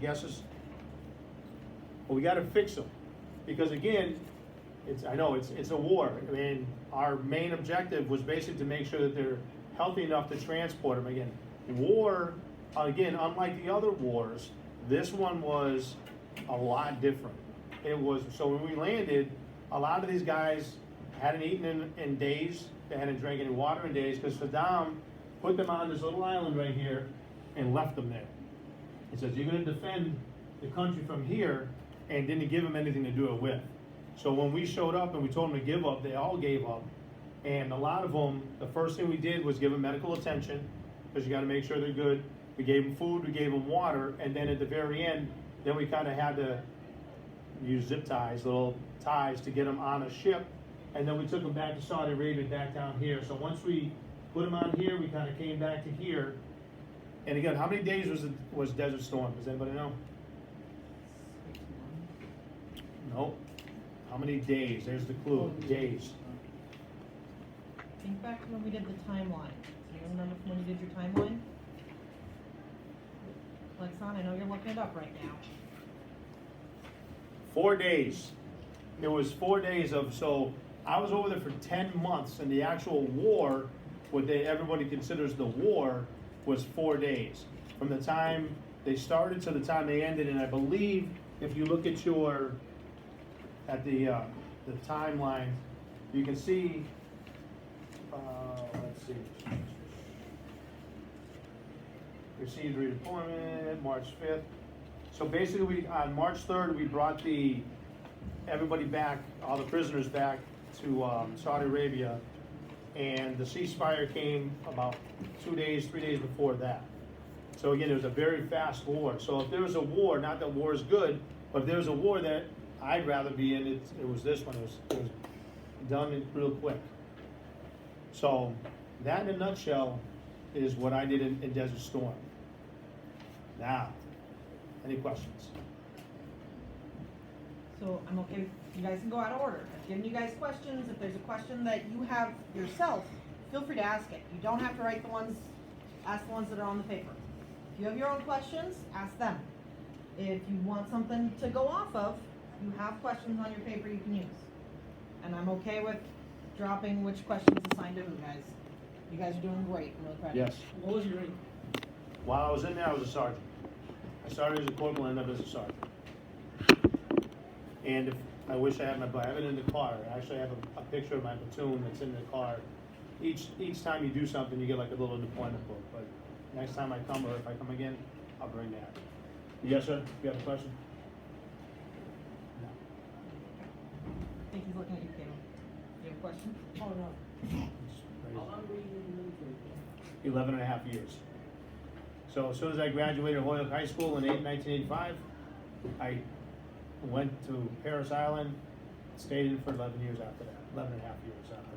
guesses? Well, we gotta fix them, because again, I know it's a war. I mean, our main objective was basically to make sure that they're healthy enough to transport them. Again, war, again, unlike the other wars, this one was a lot different. It was, so when we landed, a lot of these guys hadn't eaten in days, they hadn't drank any water in days, because Saddam put them on this little island right here and left them there. He says, you're gonna defend the country from here, and didn't give them anything to do it with. So when we showed up and we told them to give up, they all gave up. And a lot of them, the first thing we did was give them medical attention, because you gotta make sure they're good. We gave them food, we gave them water, and then at the very end, then we kinda had to use zip ties, little ties, to get them on a ship. And then we took them back to Saudi Arabia, back down here. So once we put them on here, we kinda came back to here. And again, how many days was Desert Storm? Does anybody know? No. How many days? There's the clue. Days. Think back to when we did the timeline. Do you remember when you did your timeline? Lexon, I know you're looking it up right now. 4 days. It was 4 days of, so I was over there for 10 months, and the actual war, what everybody considers the war, was 4 days. From the time they started to the time they ended, and I believe if you look at the timeline, you can see, let's see. Received redeployment, March 5th. So basically, on March 3rd, we brought everybody back, all the prisoners back to Saudi Arabia, and the ceasefire came about 2 days, 3 days before that. So again, it was a very fast war. So if there was a war, not that war is good, but if there was a war that I'd rather be in, it was this one. It was done real quick. So that in a nutshell is what I did in Desert Storm. Now, any questions? So I'm okay, you guys can go out of order. I've given you guys questions. If there's a question that you have yourself, feel free to ask it. You don't have to write ask the ones that are on the paper. If you have your own questions, ask them. If you want something to go off of, you have questions on your paper you can use. And I'm okay with dropping which questions assigned to who, guys. You guys are doing great. I'm really proud of you. Yes. What was your rank? While I was in there, I was a sergeant. I started as a corporal and ended up as a sergeant. And if I wish I had I have it in the car. I actually have a picture of my platoon that's in the car. Each time you do something, you get like a little deployment book. But next time I come, or if I come again, I'll bring that. Yes, sir? You have a question? No. I think he's looking at you, Caleb. You have a question? Oh, no. How long were you in the military for? 11 and a half years. So as soon as I graduated Holyoke High School in 1985, I went to Paris Island, stayed in for 11 years after that, 11 and a half years after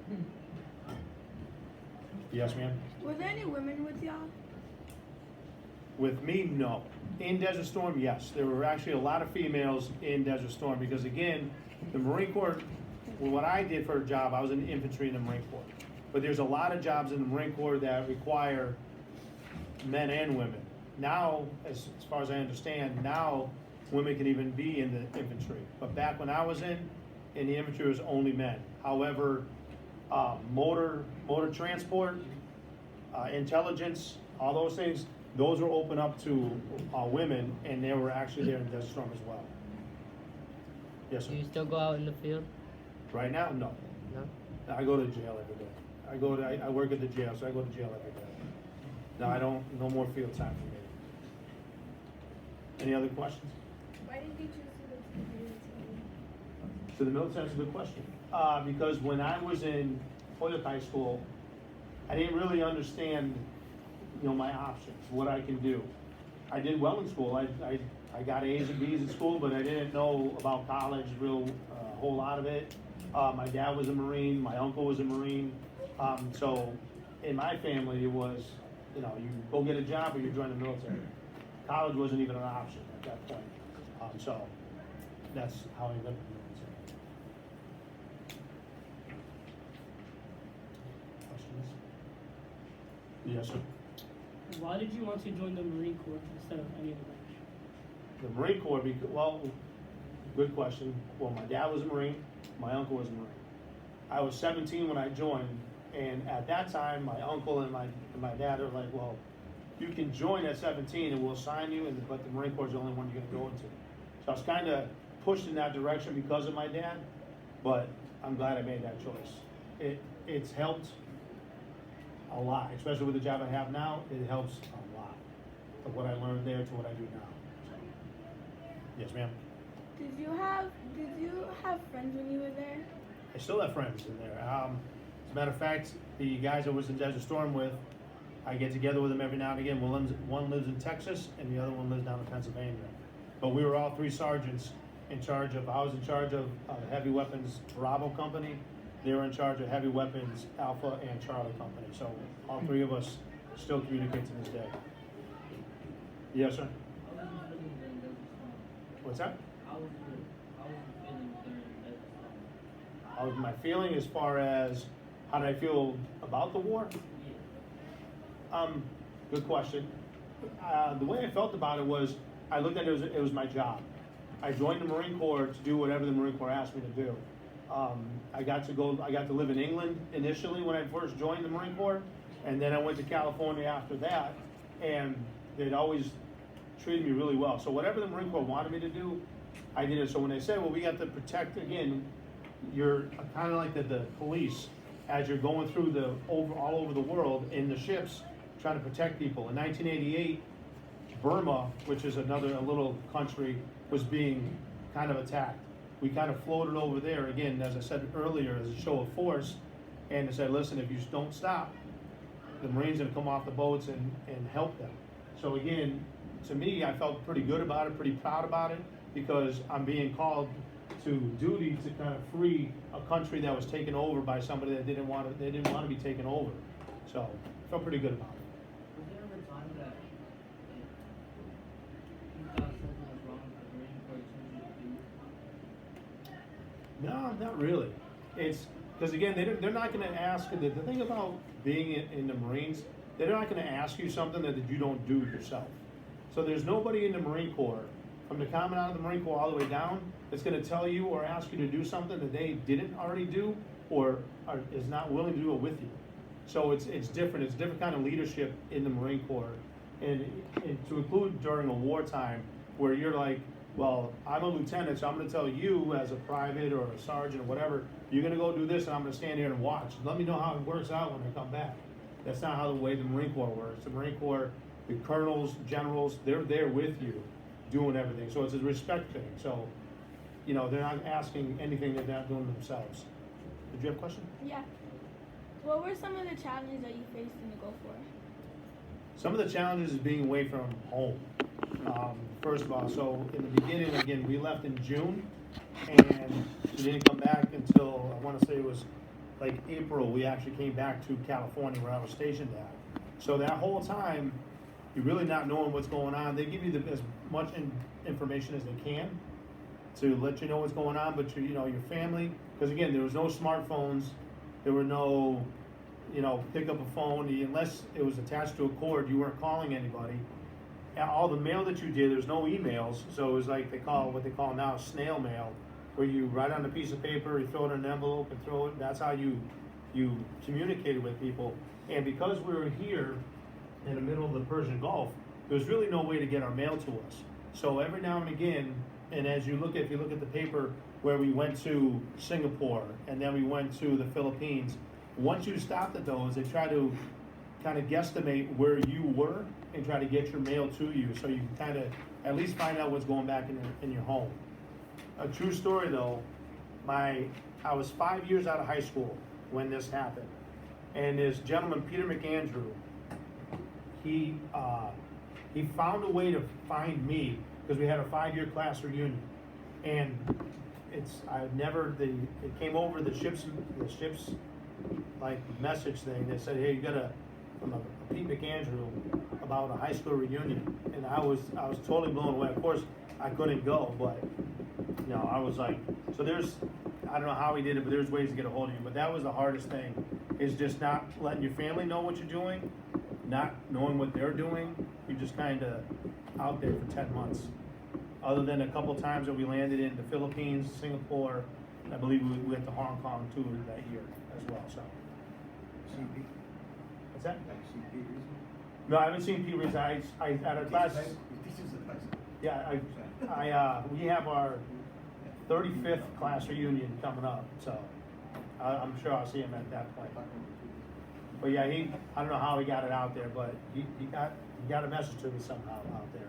that. Yes, ma'am? Were there any women with y'all? With me, no. In Desert Storm, yes. There were actually a lot of females in Desert Storm because, again, the Marine Corps, well, what I did for a job, I was in infantry in the Marine Corps. But there's a lot of jobs in the Marine Corps that require men and women. Now, as far as I understand, now women can even be in the infantry. But back when I was in the infantry, it was only men. However, motor transport, intelligence, all those things, those were open up to women, and they were actually there in Desert Storm as well. Yes, sir. Do you still go out in the field? Right now, no. No? I go to jail every day. I work at the jail, so I go to jail every day. No, I don't, no more field time for me. Any other questions? Why did you choose to go to the military? So the military is a good question. Because when I was in Holyoke High School, I didn't really understand, my options, what I can do. I did well in school. I got A's and B's in school, but I didn't know about college, a whole lot of it. My dad was a Marine, my uncle was a Marine. So in my family, it was, you go get a job or you join the military. College wasn't even an option at that point. So that's how I ended up in the military. Questions? Yes, sir. Why did you want to join the Marine Corps instead of any other branch? The Marine Corps, well, good question. Well, my dad was a Marine, my uncle was a Marine. I was 17 when I joined, and at that time, my uncle and my dad are like, well, you can join at 17 and we'll sign you, but the Marine Corps is the only one you're gonna go into. So I was kind of pushed in that direction because of my dad, but I'm glad I made that choice. It's helped a lot, especially with the job I have now. It helps a lot of what I learned there to what I do now. So, yes, ma'am. Did you have friends when you were there? I still have friends in there. As a matter of fact, the guys I was in Desert Storm with, I get together with them every now and again. One lives in Texas and the other one lives down in Pennsylvania. But we were all three sergeants I was in charge of heavy weapons Bravo Company. They were in charge of heavy weapons Alpha and Charlie Company. So all three of us still communicate to this day. Yes, sir. What's that? My feeling as far as how did I feel about the war? Good question. The way I felt about it was I looked at it was my job. I joined the Marine Corps to do whatever the Marine Corps asked me to do. I got to live in England initially when I first joined the Marine Corps, and then I went to California after that, and they'd always treated me really well. So whatever the Marine Corps wanted me to do, I did it. So when they said, well, we got to protect, again, you're kind of like the police as you're going through all over the world in the ships trying to protect people. In 1988, Burma, which is a little country, was being kind of attacked. We kind of floated over there, again, as I said earlier, as a show of force, and they said, listen, if you don't stop, the Marines are going to come off the boats and help them. So again, to me, I felt pretty good about it, pretty proud about it, because I'm being called to duty to kind of free a country that was taken over by somebody that didn't want to be taken over. So I felt pretty good about it. Was there ever a time that you thought something was wrong with the Marine Corps you do? No, not really. It's because again, they're not going to ask. The thing about being in the Marines, they're not going to ask you something that you don't do yourself. So there's nobody in the Marine Corps, from the commandant of the Marine Corps all the way down, that's going to tell you or ask you to do something that they didn't already do or is not willing to do it with you. So it's different. It's a different kind of leadership in the Marine Corps, and to include during a wartime where you're like, well, I'm a lieutenant, so I'm going to tell you as a private or a sergeant or whatever, you're going to go do this, and I'm going to stand here and watch. Let me know how it works out when I come back. That's not how the way the Marine Corps works. The Marine Corps, the colonels, generals, they're there with you, doing everything. So it's a respect thing. So, they're not asking anything that they're not doing themselves. Did you have a question? Yeah. What were some of the challenges that you faced in the Gulf War? Some of the challenges is being away from home. First of all, so in the beginning, again, we left in June, and we didn't come back until, I want to say it was like April, we actually came back to California where I was stationed at. So that whole time, you're really not knowing what's going on. They give you as much information as they can to let you know what's going on, but your family, because again, there was no smartphones, there were no, pick up a phone, unless it was attached to a cord, you weren't calling anybody. All the mail that you did, there's no emails, so it was like what they call now snail mail, where you write on a piece of paper, you throw it in an envelope and throw it. That's how you communicated with people. And because we were here in the middle of the Persian Gulf, there was really no way to get our mail to us. So every now and again, and if you look at the paper where we went to Singapore and then we went to the Philippines, once you stopped at those, they try to kind of guesstimate where you were and try to get your mail to you, so you can kind of at least find out what's going back in your home. A true story though, I was 5 years out of high school when this happened, and this gentleman, Peter McAndrew, he found a way to find me because we had a 5-year class reunion, and it came over the ship's like message thing. They said, hey, you got from a Pete McAndrew about a high school reunion, and I was totally blown away. Of course, I couldn't go, but I was like, so I don't know how he did it, but there's ways to get a hold of you. But that was the hardest thing, is just not letting your family know what you're doing, not knowing what they're doing, you're just kinda out there for 10 months. Other than a couple times that we landed in the Philippines, Singapore, I believe we went to Hong Kong too that year as well, so. CP, What's that? like CP, isn't it? No, I haven't seen Pete resides, at our class, He teaches the class. yeah, we have our 35th class reunion coming up, so I'm sure I'll see him at that point. But yeah, I don't know how he got it out there, but he got a message to me somehow out there.